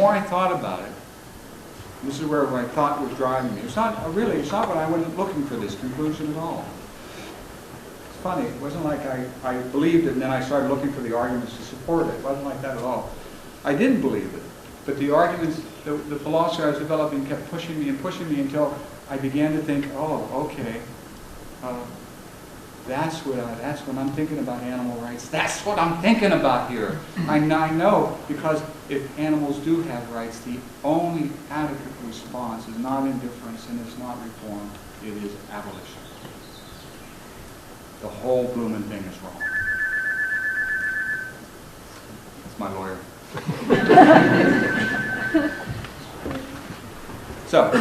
more I thought about it, this is where my thought was driving me. It's not what I went looking for this conclusion at all. It's funny, it wasn't like I believed it and then I started looking for the arguments to support it. It wasn't like that at all. I didn't believe it, but the arguments, the philosophy I was developing kept pushing me until I began to think, oh, okay, that's what I'm thinking about animal rights. That's what I'm thinking about here. I know, because if animals do have rights, the only adequate response is not indifference and it's not reform, it is abolition. The whole blooming thing is wrong. It's my lawyer. So,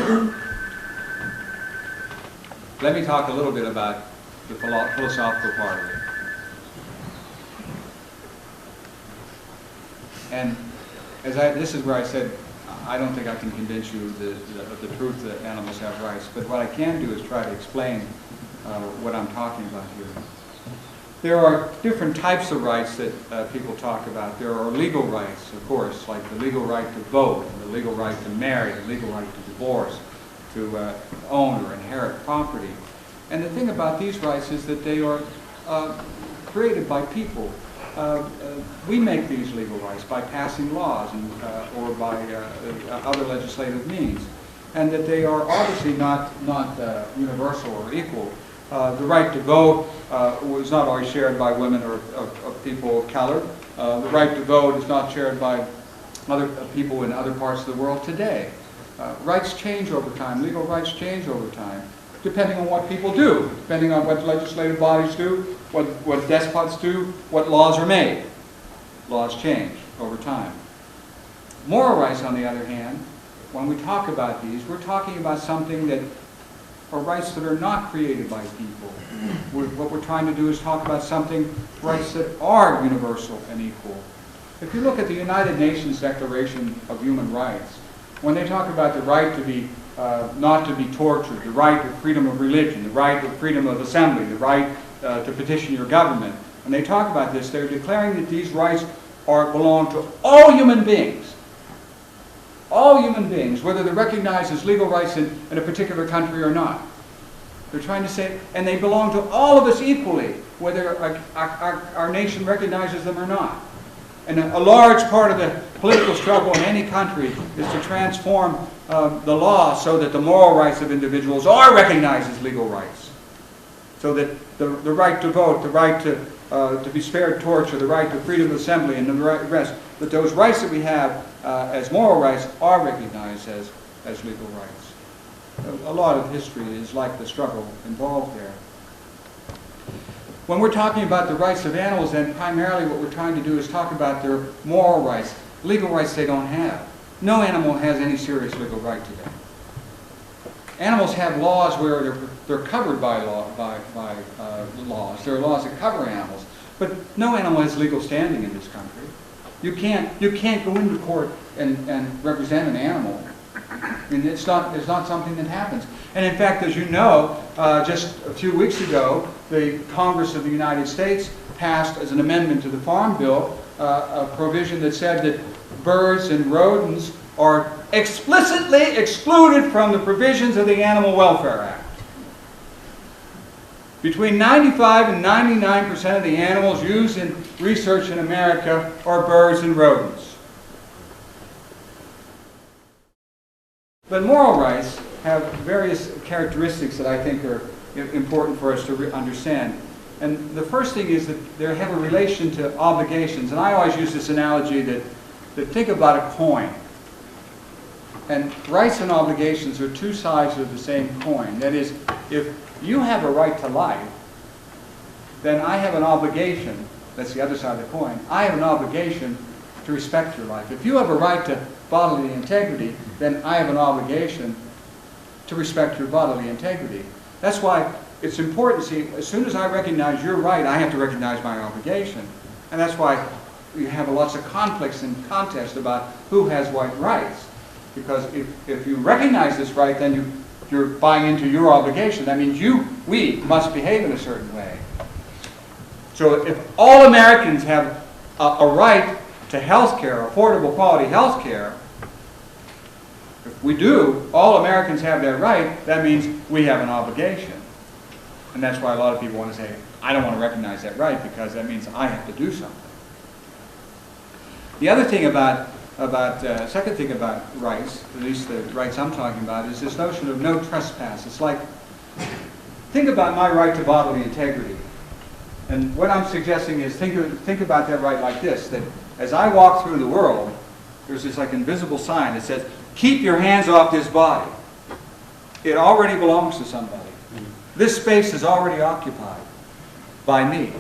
let me talk a little bit about the philosophical part of it. And this is where I said, I don't think I can convince you of the truth that animals have rights, but what I can do is try to explain what I'm talking about here. There are different types of rights that people talk about. There are legal rights, of course, like the legal right to vote, the legal right to marry, the legal right to divorce, to own or inherit property. And the thing about these rights is that they are created by people. We make these legal rights by passing laws or by other legislative means, and that they are obviously not universal or equal. The right to vote was not always shared by women or people of color. The right to vote is not shared by other people in other parts of the world today. Rights change over time. Legal rights change over time, depending on what people do, depending on what legislative bodies do, what despots do, what laws are made. Laws change over time. Moral rights, on the other hand, when we talk about these, we're talking about something that are rights that are not created by people. What we're trying to do is talk about rights that are universal and equal. If you look at the United Nations Declaration of Human Rights, when they talk about the right to be not to be tortured, the right to freedom of religion, the right to freedom of assembly, the right to petition your government, when they talk about this, they're declaring that these rights belong to all human beings. All human beings, whether they're recognized as legal rights in a particular country or not. They're trying to say, and they belong to all of us equally, whether our nation recognizes them or not. And a large part of the political struggle in any country is to transform the law so that the moral rights of individuals are recognized as legal rights. So that the right to vote, the right to be spared torture, the right to freedom of assembly, and the rest, that those rights that we have as moral rights are recognized as legal rights. A lot of history is like the struggle involved there. When we're talking about the rights of animals, then primarily what we're trying to do is talk about their moral rights. Legal rights they don't have. No animal has any serious legal right today. Animals have laws where they're covered by laws. There are laws that cover animals, but no animal has legal standing in this country. You can't go into court and represent an animal. I mean, it's not something that happens. And in fact, as you know, just a few weeks ago, the Congress of the United States passed as an amendment to the Farm Bill a provision that said that birds and rodents are explicitly excluded from the provisions of the Animal Welfare Act. Between 95 and 99% of the animals used in research in America are birds and rodents. But moral rights have various characteristics that I think are important for us to understand. And the first thing is that they have a relation to obligations. And I always use this analogy that think about a coin. And rights and obligations are two sides of the same coin. That is, if you have a right to life, then I have an obligation, that's the other side of the coin, I have an obligation to respect your life. If you have a right to bodily integrity, then I have an obligation to respect your bodily integrity. That's why it's important, see, as soon as I recognize your right, I have to recognize my obligation. And that's why you have lots of conflicts and contests about who has what rights. Because if you recognize this right, then you're buying into your obligation. That means we must behave in a certain way. So if all Americans have a right to health care, affordable quality health care, If we do, all Americans have that right, that means we have an obligation. And that's why a lot of people want to say, I don't want to recognize that right because that means I have to do something. The other thing second thing about rights, at least the rights I'm talking about, is this notion of no trespass. It's like, think about my right to bodily integrity. And what I'm suggesting is think about that right like this, that as I walk through the world, there's this like invisible sign that says, keep your hands off this body. It already belongs to somebody. This space is already occupied by me.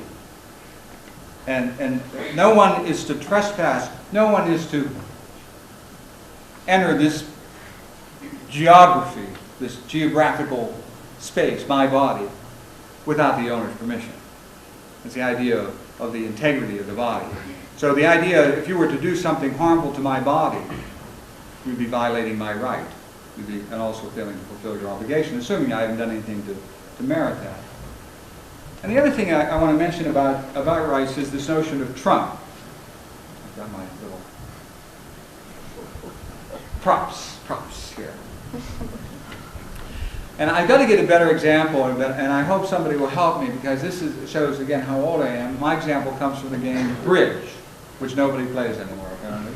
And no one is to trespass, no one is to enter this geography, this geographical space, my body, without the owner's permission. It's the idea of the integrity of the body. So the idea, if you were to do something harmful to my body, you'd be violating my right. And also failing to fulfill your obligation, assuming I haven't done anything to merit that. And the other thing I want to mention about rights is this notion of Trump. I've got my little props here. And I've got to get a better example of that, and I hope somebody will help me because this shows again how old I am. My example comes from the game Bridge, which nobody plays anymore apparently.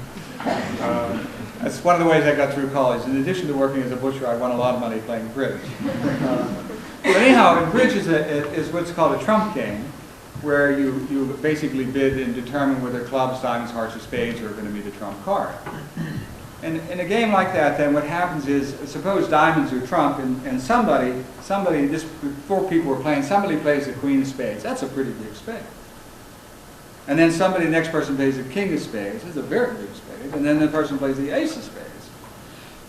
That's one of the ways I got through college. In addition to working as a butcher, I won a lot of money playing bridge. But anyhow, bridge is what's called a trump game, where you basically bid and determine whether clubs, diamonds, hearts, or spades are going to be the trump card. And in a game like that, then what happens is, suppose diamonds are trump, and somebody, just before people were playing, somebody plays the queen of spades. That's a pretty big spade. And then the next person plays the king of spades. That's a very big spade. And then the person plays the ace of spades.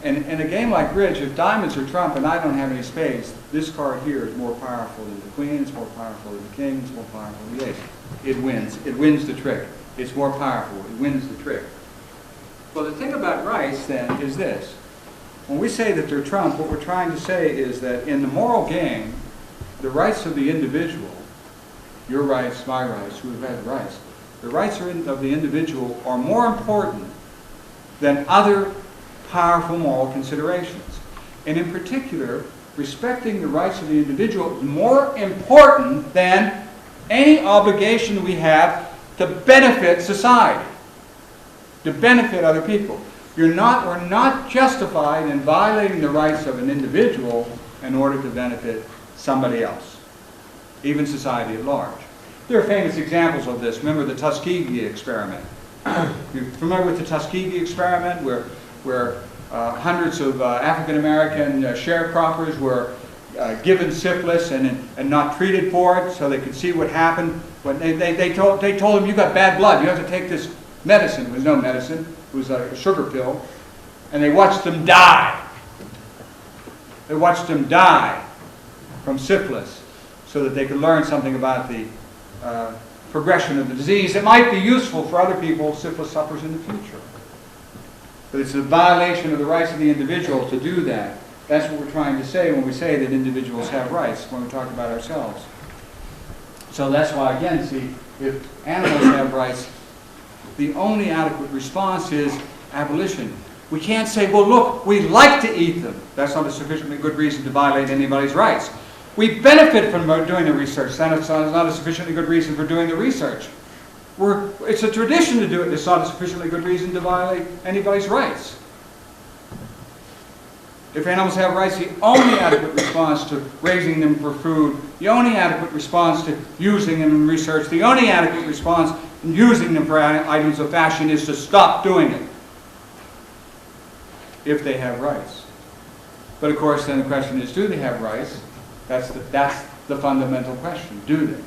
And in a game like bridge, if diamonds are trump and I don't have any spades, this card here is more powerful than the queen, it's more powerful than the king, it's more powerful than the ace. It wins. It wins the trick. It's more powerful. It wins the trick. Well, the thing about rights, then, is this. When we say that they're trump, what we're trying to say is that in the moral game, the rights of the individual, your rights, my rights, who have had rights, the rights of the individual are more important than other powerful moral considerations. And in particular, respecting the rights of the individual is more important than any obligation we have to benefit society, to benefit other people. We're not justified in violating the rights of an individual in order to benefit somebody else, even society at large. There are famous examples of this. Remember the Tuskegee experiment. You're familiar with the Tuskegee experiment where hundreds of African-American sharecroppers were given syphilis and not treated for it so they could see what happened. When they told them, you got bad blood, you have to take this medicine. It was no medicine, it was a sugar pill. And they watched them die. They watched them die from syphilis so that they could learn something about the progression of the disease that might be useful for other people, syphilis sufferers in the future. But it's a violation of the rights of the individual to do that. That's what we're trying to say when we say that individuals have rights, when we talk about ourselves. So that's why, again, see, if animals have rights, the only adequate response is abolition. We can't say, well, look, we like to eat them. That's not a sufficiently good reason to violate anybody's rights. We benefit from doing the research. That's not a sufficiently good reason for doing the research. It's a tradition to do it. It's not a sufficiently good reason to violate anybody's rights. If animals have rights, the only adequate response to raising them for food, the only adequate response to using them in research, the only adequate response in using them for items of fashion is to stop doing it. If they have rights. But of course, then the question is, do they have rights? That's the fundamental question. Do they?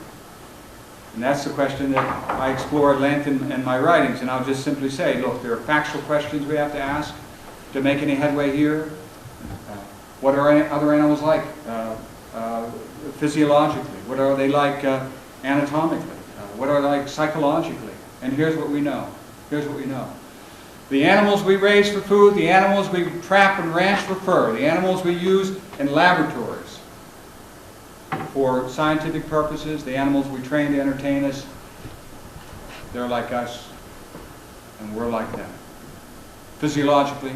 And that's the question that I explore at length in my writings. And I'll just simply say, look, there are factual questions we have to ask to make any headway here. What are other animals like physiologically? What are they like anatomically? What are they like psychologically? And here's what we know. Here's what we know. The animals we raise for food, the animals we trap and ranch for fur, the animals we use in laboratories for scientific purposes, the animals we train to entertain us, they're like us, and we're like them. Physiologically,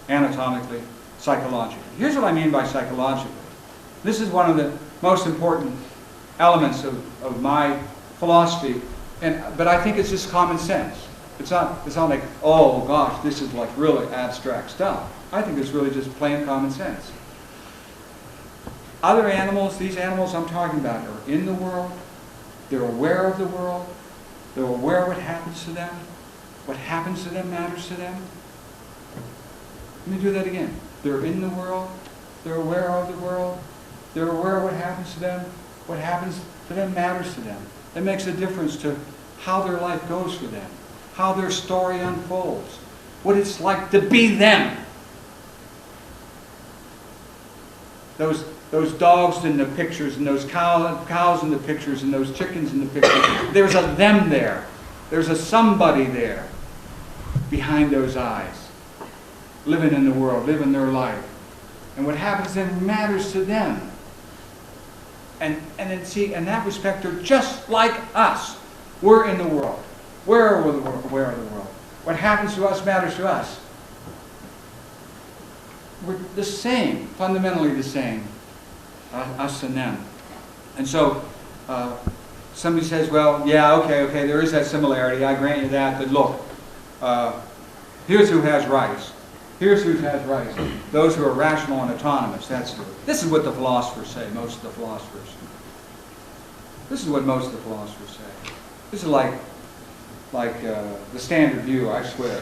anatomically, psychologically. Here's what I mean by psychologically. This is one of the most important elements of my philosophy, but I think it's just common sense. It's not like, oh gosh, this is like really abstract stuff. I think it's really just plain common sense. Other animals, these animals I'm talking about, are in the world. They're aware of the world. They're aware of what happens to them. What happens to them matters to them. Let me do that again. They're in the world. They're aware of the world. They're aware of what happens to them. What happens to them matters to them. It makes a difference to how their life goes for them, how their story unfolds, what it's like to be them. Those dogs in the pictures, and those cows in the pictures, and those chickens in the pictures, there's a them there. There's a somebody there behind those eyes, living in the world, living their life. And what happens then matters to them. And then see, in that respect, they're just like us. We're in the world. We're aware of the world. What happens to us matters to us. We're the same, fundamentally the same, us and them. And so, somebody says, well, yeah, okay, there is that similarity, I grant you that, but look, here's who has rights. Here's who has rights. Those who are rational and autonomous, that's who. This is what the philosophers say, most of the philosophers. This is what most of the philosophers say. This is like the standard view, I swear,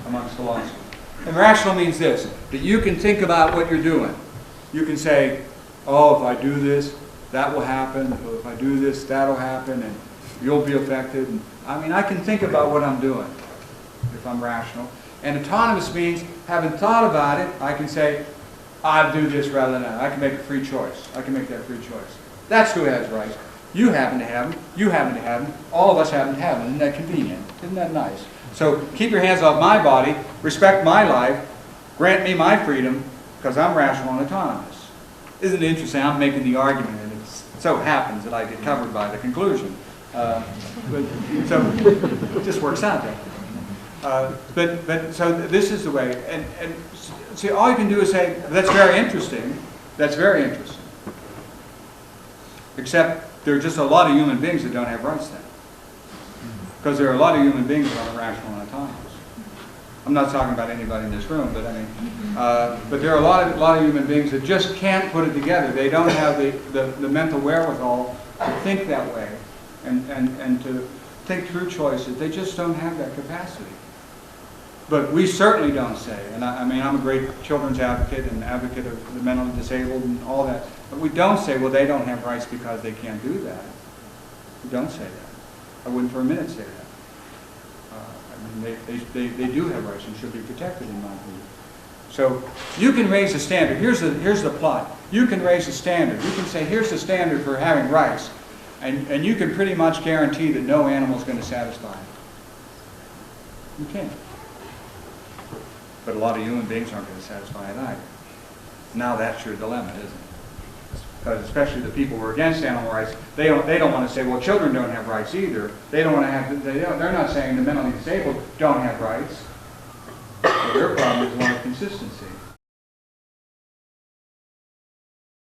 amongst philosophers. And rational means this, that you can think about what you're doing. You can say, oh, if I do this, that will happen. Or if I do this, that'll happen, and you'll be affected. And, I mean, I can think about what I'm doing if I'm rational. And autonomous means, having thought about it, I can say, I'll do this rather than that. I can make a free choice. I can make that free choice. That's who has rights. You happen to have them. You happen to have them. All of us happen to have them. Isn't that convenient? Isn't that nice? So keep your hands off my body. Respect my life. Grant me my freedom because I'm rational and autonomous. Isn't it interesting? I'm making the argument, and it so happens that I get covered by the conclusion. So it just works out that way. But so this is the way. And see, all you can do is say, that's very interesting. That's very interesting. Except there are just a lot of human beings that don't have rights then. Because there are a lot of human beings that are rational and autonomous. I'm not talking about anybody in this room, but I mean, but there are a lot of human beings that just can't put it together. They don't have the mental wherewithal to think that way and to think through choices. They just don't have that capacity. But we certainly don't say, and I mean, I'm a great children's advocate and advocate of the mentally disabled and all that, but we don't say, well, they don't have rights because they can't do that. We don't say that. I wouldn't for a minute say that. I mean, they do have rights and should be protected in my view. So you can raise the standard. Here's the plot. You can raise the standard. You can say, here's the standard for having rights, and you can pretty much guarantee that no animal is going to satisfy it. You can't. But a lot of human beings aren't going to satisfy it either. Now that's your dilemma, isn't it? Because especially the people who are against animal rights, they don't want to say, well, children don't have rights either. They don't want to have. They're not saying the mentally disabled don't have rights. So their problem is one of consistency.